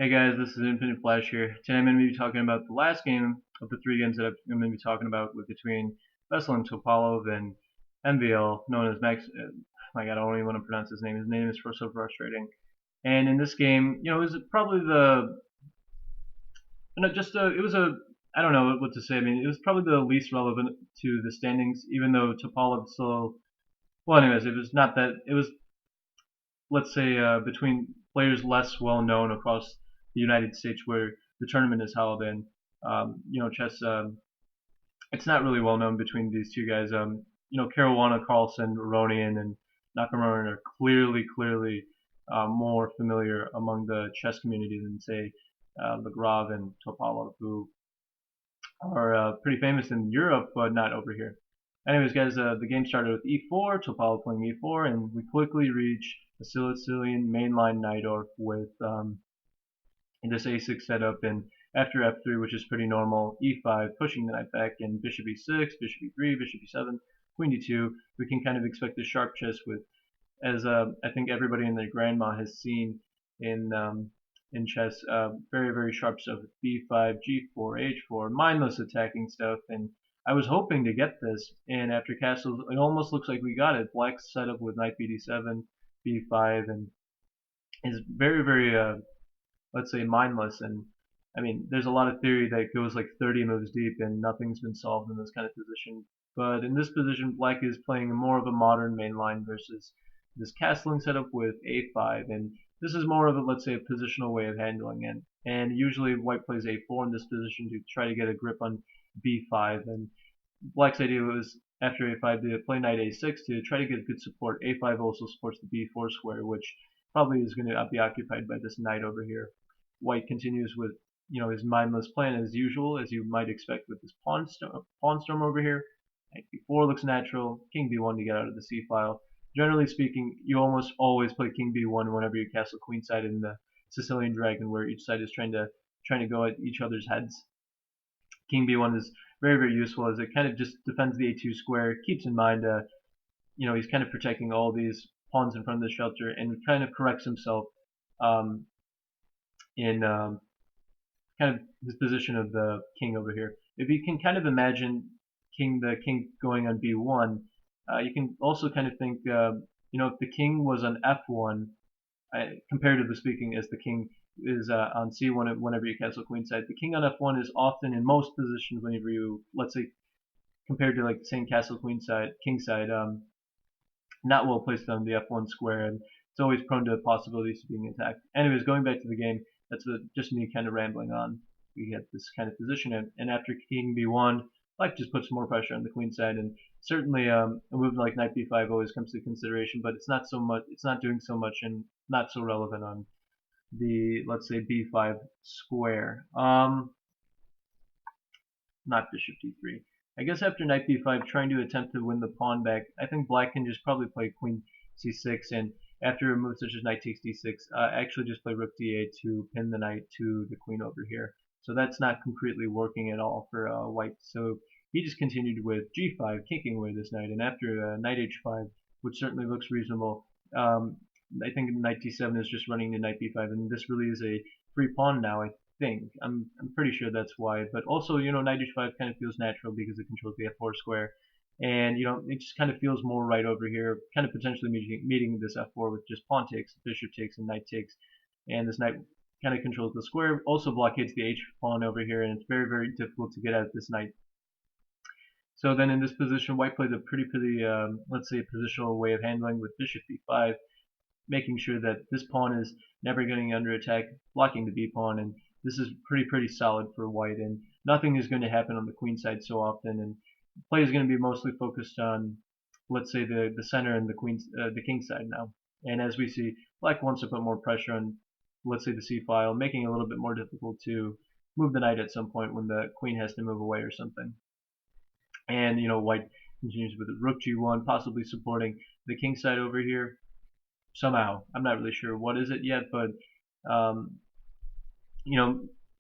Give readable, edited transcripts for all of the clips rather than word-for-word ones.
Hey guys, this is Infinite Flash here. Today I'm going to be talking about the last game of the three games that I'm going to be talking about with between Veselin Topalov and MVL, known as Max. My God, I don't even want to pronounce his name. His name is so frustrating. And in this game, it was probably it was I don't know what to say. I mean, it was probably the least relevant to the standings, even though Topalov still. Well, anyways, it was not that. It was, let's say, between players less well known across the United States where the tournament is held in. Chess. It's not really well known between these two guys. Caruana, Carlson, Ronian, and Nakamura are clearly more familiar among the chess community than say Lagrave and Topalov, who are pretty famous in Europe, but not over here. Anyways, guys, the game started with e4, Topalov playing e4, and we quickly reach a Sicilian mainline knight off with in this a6 setup, and after f3, which is pretty normal, e5, pushing the knight back, and bishop e6, bishop e3, bishop e7, queen d2, we can kind of expect a sharp chess with, as I think everybody in their grandma has seen in chess, very sharp stuff with b5, g4, h4, mindless attacking stuff, and I was hoping to get this, and after castles, it almost looks like we got it. Black's setup with knight bd7, b5, and is very let's say mindless. And I mean, there's a lot of theory that goes like 30 moves deep and nothing's been solved in this kind of position. But in this position, Black is playing more of a modern mainline versus this castling setup with a5, and this is more of a, let's say, a positional way of handling it. And usually White plays a4 in this position to try to get a grip on b5, and Black's idea was after a5 to play knight a6 to try to get good support. a5 also supports the b4 square, which probably is going to be occupied by this knight over here. White continues with his mindless plan as usual, as you might expect with this pawn storm over here. Knight b4 looks natural. King b1 to get out of the c file. Generally speaking, you almost always play king b1 whenever you castle queenside in the Sicilian Dragon, where each side is trying to go at each other's heads. King b1 is very useful as it kind of just defends the a2 square, keeps in mind he's kind of protecting all these pawns in front of the shelter, and kind of corrects himself um, in kind of his position of the king over here. If you can kind of imagine the king going on b1, you can also kind of think, if the king was on f1, comparatively speaking, as the king is on c1 whenever you castle queenside, the king on f1 is often in most positions whenever you, let's say, compared to like saying castle queenside, kingside, not well placed on the f1 square, and it's always prone to possibilities of being attacked. Anyways, going back to the game, that's just me kind of rambling on. We get this kind of position, and after king b1, black just puts more pressure on the queen side, and certainly a move like knight b5 always comes to consideration, but it's not so much. It's not doing so much, and not so relevant on the, let's say, b5 square. Not bishop d3. I guess after knight b5, trying to attempt to win the pawn back, I think black can just probably play queen c6, and after a move such as knight takes d6, actually just play rook d8 to pin the knight to the queen over here. So that's not concretely working at all for white. So he just continued with g5, kicking away this knight, and after knight h5, which certainly looks reasonable, I think knight d7 is just running to knight b5, and this really is a free pawn now. I think I'm pretty sure that's why. But also, knight h5 kind of feels natural because it controls the f4 square, and it just kind of feels more right over here, kind of potentially meeting this f4 with just pawn takes, bishop takes, and knight takes, and this knight kind of controls the square, also blockades the h pawn over here, and it's very difficult to get at this knight. So then in this position, white played a pretty let's say, positional way of handling with bishop b5, making sure that this pawn is never getting under attack, blocking the b pawn, and this is pretty solid for white, and nothing is going to happen on the queen side so often, and play is going to be mostly focused on, let's say, the center and the king side now. And as we see, black wants to put more pressure on, let's say, the c file, making it a little bit more difficult to move the knight at some point when the queen has to move away or something. And white continues with rook g1, possibly supporting the king side over here somehow. I'm not really sure what is it yet, but um,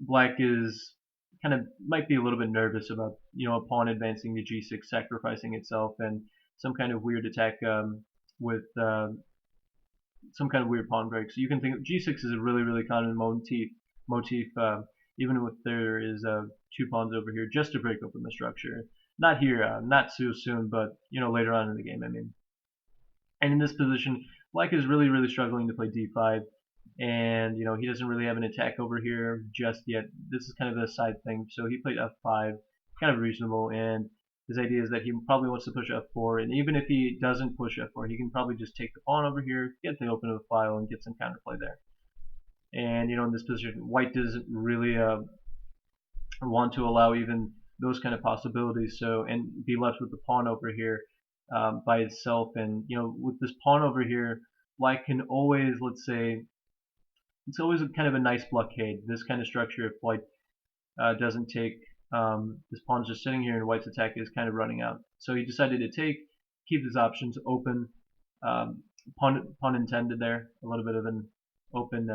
black is kind of might be a little bit nervous about a pawn advancing to g6, sacrificing itself, and some kind of weird attack with some kind of weird pawn break. So you can think g6 is a really common motif motif, even if there is two pawns over here, just to break open the structure. Not here, not so soon, but later on in the game. I mean, and in this position, Black is really struggling to play d5, and he doesn't really have an attack over here just yet. This is kind of a side thing. So he played f5, kind of reasonable, and his idea is that he probably wants to push f4, and even if he doesn't push f4, he can probably just take the pawn over here, get the open of the file, and get some counterplay there. And in this position, White doesn't really want to allow even those kind of possibilities. So and be left with the pawn over here by itself. And with this pawn over here, Black can always, let's say, it's always a kind of a nice blockade. This kind of structure, if White doesn't take, this pawn's just sitting here, and White's attack is kind of running out. So he decided to take, keep his options open. Pun intended there. A little bit of an open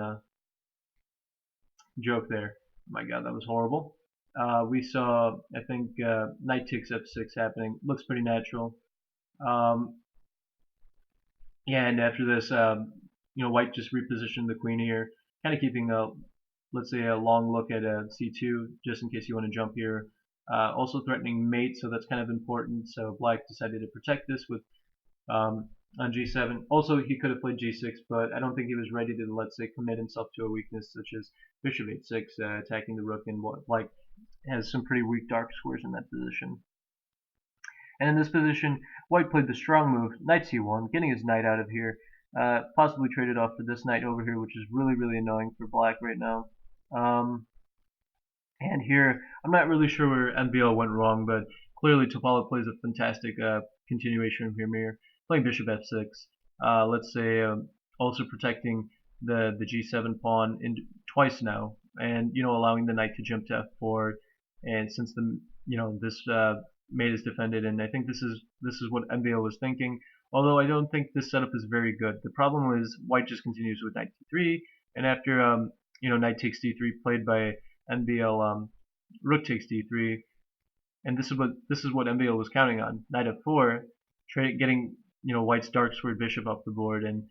joke there. Oh my God, that was horrible. We saw, I think, knight takes f6 happening. Looks pretty natural. Yeah, and after this, White just repositioned the queen here, kind of keeping a, let's say, a long look at c2, just in case you want to jump here. Also threatening mate, so that's kind of important. So Black decided to protect this with on g7. Also, he could have played g6, but I don't think he was ready to, let's say, commit himself to a weakness such as bishop h6, attacking the rook, and what Black has some pretty weak dark squares in that position. And in this position, White played the strong move, knight c1, getting his knight out of here, possibly traded off for this knight over here, which is really annoying for Black right now. And here, I'm not really sure where MBL went wrong, but clearly Topalov plays a fantastic continuation from here, playing bishop f6. Let's say also protecting the g7 pawn twice now, and allowing the knight to jump to f4. And since the this mate is defended, and I think this is what MBL was thinking. Although I don't think this setup is very good. The problem is White just continues with knight d3, and after knight takes d3 played by MBL, rook takes d3, and this is what MBL was counting on. Knight f4, getting White's dark squared bishop off the board. And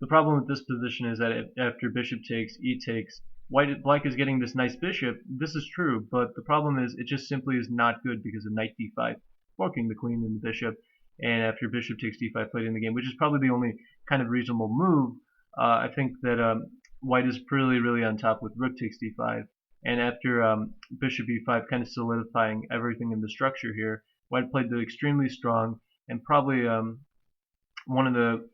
the problem with this position is that after bishop takes, e takes, Black is getting this nice bishop. This is true, but the problem is it just simply is not good because of knight d5, forking the queen and the bishop. And after bishop takes d5 played in the game, which is probably the only kind of reasonable move, I think that White is really on top with rook takes d5. And after bishop e5, kind of solidifying everything in the structure here, White played the extremely strong and probably a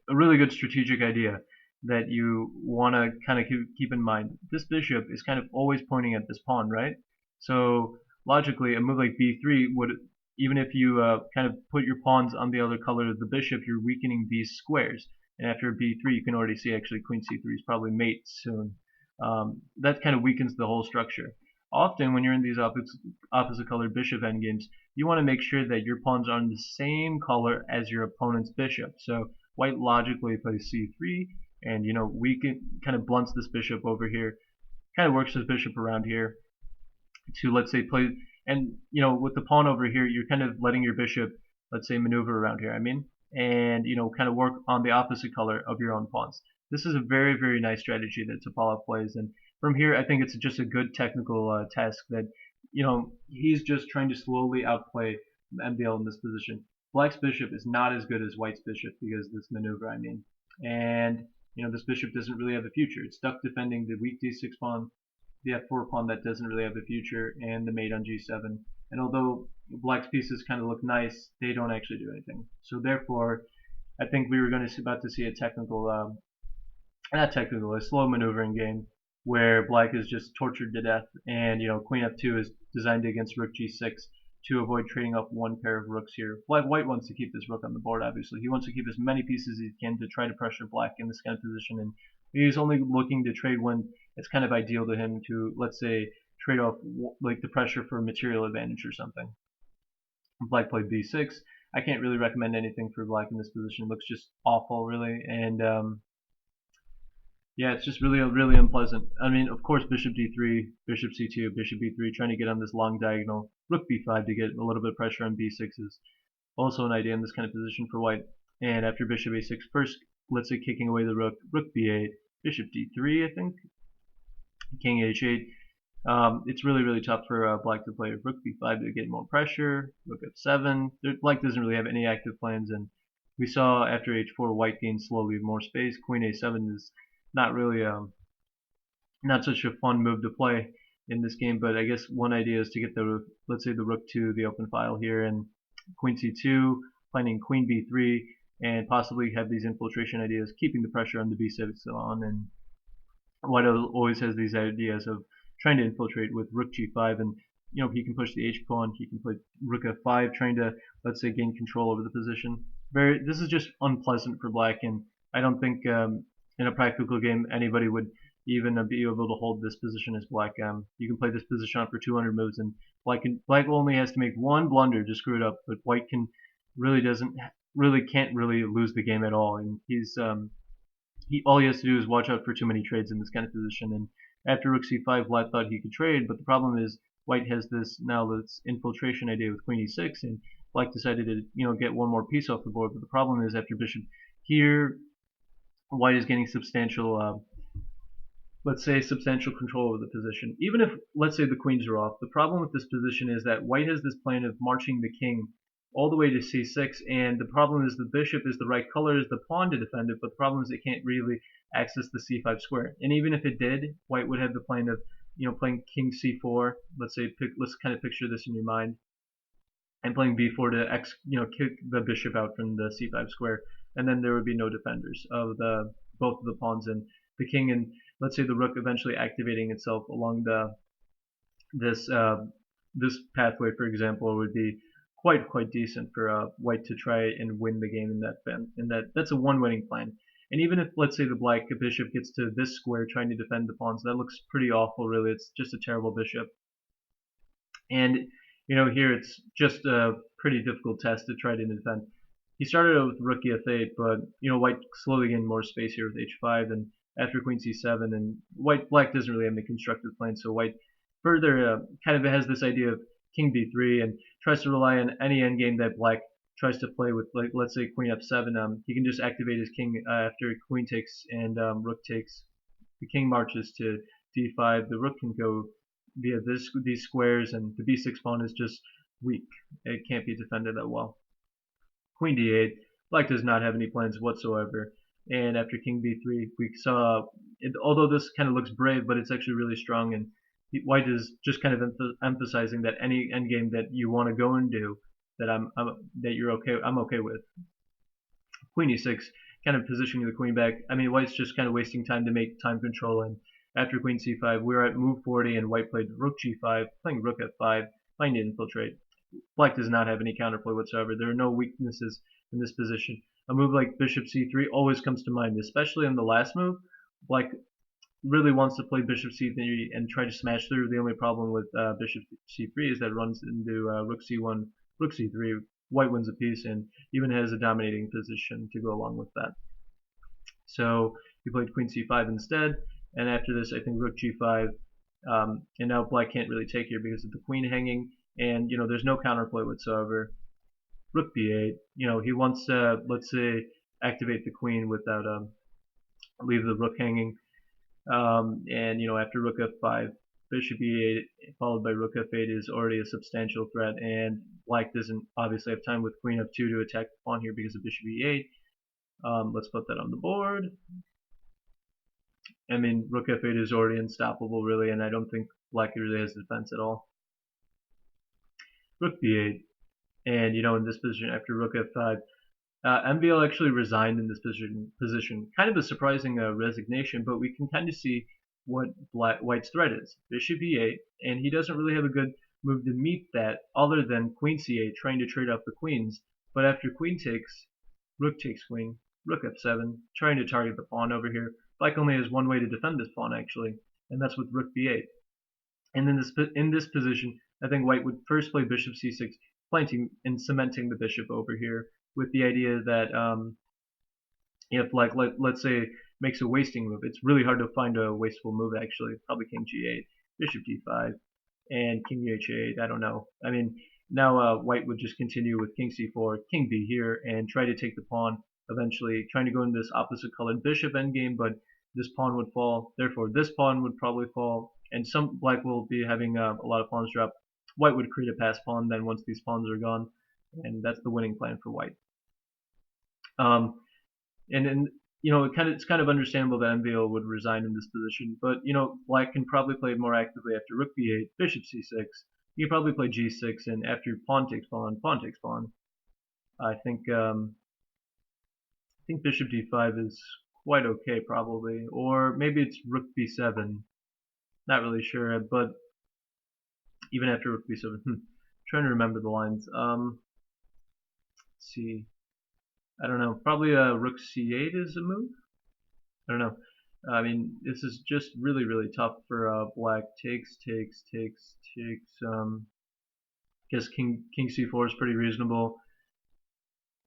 really good strategic idea that you want to kind of keep in mind. This bishop is kind of always pointing at this pawn, right? So logically, a move like b3 would, even if you kind of put your pawns on the other color of the bishop, you're weakening these squares. And after b3, you can already see actually queen c3 is probably mate soon. That kind of weakens the whole structure. Often when you're in these opposite colored bishop endgames, you want to make sure that your pawns are on the same color as your opponent's bishop. So White logically plays c3, and kind of blunts this bishop over here, kind of works his bishop around here to, let's say, play. And with the pawn over here, you're kind of letting your bishop, let's say, maneuver around here. And kind of work on the opposite color of your own pawns. This is a very nice strategy that Topalov plays, and from here I think it's just a good technical task that he's just trying to slowly outplay MBL in this position. Black's bishop is not as good as White's bishop because of this maneuver, and this bishop doesn't really have a future. It's stuck defending the weak d6 pawn, the f4 pawn that doesn't really have a future, and the mate on g7. And although Black's pieces kind of look nice, they don't actually do anything. So therefore, I think we were about to see a technical, a slow maneuvering game where Black is just tortured to death, and queen f2 is designed against rook g6 to avoid trading up one pair of rooks here. White wants to keep this rook on the board, obviously. He wants to keep as many pieces as he can to try to pressure Black in this kind of position, and he's only looking to trade when it's kind of ideal to him to, let's say, trade off like the pressure for material advantage or something. Black played b6. I can't really recommend anything for Black in this position. It looks just awful, really, and yeah, it's just really unpleasant. Of course, bishop d3, bishop c2, bishop b3, trying to get on this long diagonal. Rook b5 to get a little bit of pressure on b6 is also an idea in this kind of position for White. And after bishop a6, first, let's say, kicking away the rook, rook b8, bishop d3, I think. king h8. It's really tough for black to play rook b5 to get more pressure. Rook f7. Black doesn't really have any active plans, and we saw after h4 white gains slowly more space. Queen a7 is not really not such a fun move to play in this game, but I guess one idea is to get the, let's say, the rook to the open file here, and queen c2, planning queen b3, and possibly have these infiltration ideas, keeping the pressure on the b6 on, and white always has these ideas of trying to infiltrate with rook g5, and he can push the h pawn, he can play rook f5, trying to, let's say, gain control over the position. This is just unpleasant for black, and I don't think in a practical game anybody would even be able to hold this position as black. You can play this position on for 200 moves, and black only has to make one blunder to screw it up, but white can't really lose the game at all, and all he has to do is watch out for too many trades in this kind of position. And after rook c5, black thought he could trade, but the problem is white has this infiltration idea with queen e6, and black decided to get one more piece off the board. But the problem is after bishop here, white is getting substantial, let's say, substantial control over the position. Even if, let's say, the queens are off, the problem with this position is that white has this plan of marching the king all the way to c6, and the problem is the bishop is the right color as the pawn to defend it, but the problem is it can't really access the c5 square. And even if it did, white would have the plan of playing king c4. Let's kind of picture this in your mind, and playing b4 to kick the bishop out from the c5 square, and then there would be no defenders of both of the pawns, and the king, and let's say the rook eventually activating itself along this pathway, for example, would be quite decent for white to try and win the game that's a one winning plan. And even if, let's say, the black bishop gets to this square trying to defend the pawns, that looks pretty awful, really. It's just a terrible bishop. And here it's just a pretty difficult test to try to defend. He started out with rook e8, but white slowly gained more space here with h5, and after queen c7, and black doesn't really have any constructive plan, so white further kind of has this idea of king b3 and tries to rely on any endgame that black tries to play with, like, let's say, queen f7. He can just activate his king after queen takes and rook takes. The king marches to d5. The rook can go via these squares, and the b6 pawn is just weak. It can't be defended that well. Queen d8. Black does not have any plans whatsoever. And after king b3, we saw, although this kind of looks brave, but it's actually really strong, and white is just kind of emphasizing that any endgame that you want to go and do, that I'm okay with. Queen e6, kind of positioning the queen back. I mean, white's just kind of wasting time to make time control, and after queen c5, we're at move 40, and white played rook g5, playing rook f5, playing to infiltrate. Black does not have any counterplay whatsoever. There are no weaknesses in this position. A move like bishop c3 always comes to mind, especially in the last move. Black really wants to play bishop c3 and try to smash through. The only problem with bishop c3 is that it runs into rook c1, rook c3. White wins a piece and even has a dominating position to go along with that. So he played queen c5 instead, and after this, I think rook g5, and now black can't really take here because of the queen hanging, and there's no counterplay whatsoever. Rook b8, he wants to, let's say, activate the queen without leave the rook hanging. And after rook f5, bishop e8 followed by rook f8 is already a substantial threat, and black doesn't obviously have time with queen f2 to attack the pawn here because of bishop e8. Let's put that on the board. I mean, rook f8 is already unstoppable, really, and I don't think black really has defense at all. Rook b8, and in this position after rook f5, MVL actually resigned in this position. Kind of a surprising resignation, but we can kind of see what white's threat is. Bishop e8, and he doesn't really have a good move to meet that other than queen c8, trying to trade off the queens. But after queen takes, rook takes queen, rook f7, trying to target the pawn over here. Black only has one way to defend this pawn, actually, and that's with rook b8. And in this position, I think white would first play bishop c6, planting and cementing the bishop over here, with the idea that if let's say makes a wasting move, it's really hard to find a wasteful move actually. Probably king g8, bishop d5, and king h8. I don't know. I mean, now white would just continue with king c4, king b here, and try to take the pawn. Eventually, trying to go in this opposite colored bishop endgame, but this pawn would fall. Therefore, this pawn would probably fall, and some black will be having a lot of pawns drop. White would create a pass pawn then once these pawns are gone, and that's the winning plan for white. And it's kind of understandable that MVO would resign in this position, but black can probably play more actively after rook b8, bishop c6. You can probably play g6, and after pawn takes pawn, pawn takes pawn. I think bishop d5 is quite okay probably, or maybe it's rook b7. Not really sure, but even after rook b7, trying to remember the lines. Let's see. I don't know. Probably rook c8 is a move. I don't know. I mean, this is just really, really tough for black. Takes. Guess king c4 is pretty reasonable,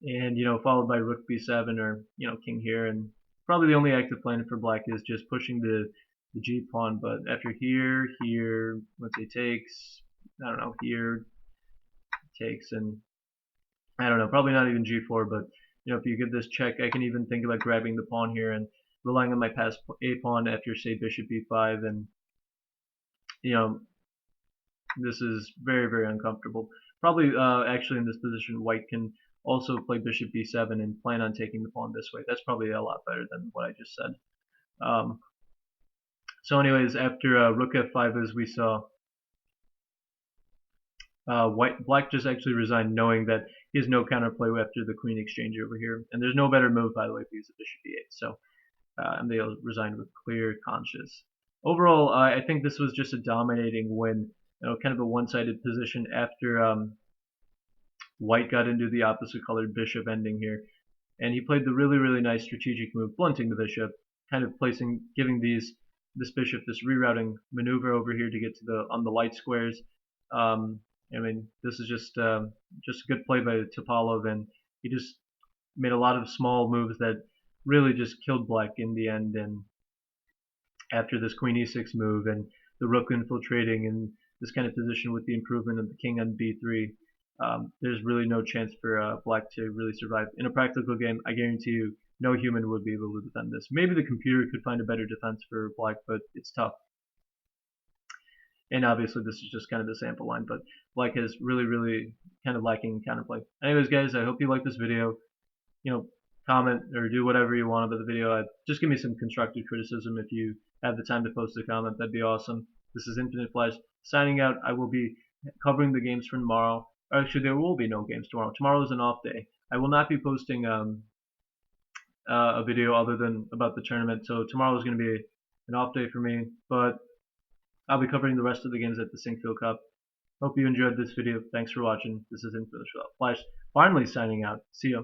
and followed by rook b7 or king here, and probably the only active plan for black is just pushing the g pawn. But after here, let's say takes. I don't know. Here takes, and I don't know. Probably not even g4, but if you get this check, I can even think about grabbing the pawn here and relying on my pass a pawn after, say, bishop b5, and this is very, very uncomfortable. Probably actually in this position, white can also play bishop b7 and plan on taking the pawn this way. That's probably a lot better than what I just said. So anyways, after rook f5, as we saw, black just actually resigned, knowing that he has no counterplay after the queen exchange over here, and there's no better move, by the way, if he uses bishop b8. So and they resigned with clear conscience. Overall, I think this was just a dominating win. Kind of a one-sided position after white got into the opposite colored bishop ending here, and he played the really, really nice strategic move, blunting the bishop, kind of giving this bishop this rerouting maneuver over here to get to on the light squares. I mean, this is just a good play by Topalov, and he just made a lot of small moves that really just killed black in the end. And after this queen e6 move and the rook infiltrating and this kind of position with the improvement of the king on b3, there's really no chance for black to really survive. In a practical game, I guarantee you, no human would be able to defend this. Maybe the computer could find a better defense for black, but it's tough. And obviously this is just kind of the sample line, but black is really, really kind of lacking counterplay. Anyways, guys, I hope you like this video. Comment or do whatever you want about the video. Just give me some constructive criticism if you have the time to post a comment. That'd be awesome. This is Infinite Flash signing out. I will be covering the games for tomorrow. Actually, there will be no games tomorrow. Tomorrow is an off day. I will not be posting a video other than about the tournament. So tomorrow is going to be an off day for me, but I'll be covering the rest of the games at the Sinquefield Cup. Hope you enjoyed this video. Thanks for watching. This is Infinite Flash finally signing out. See ya.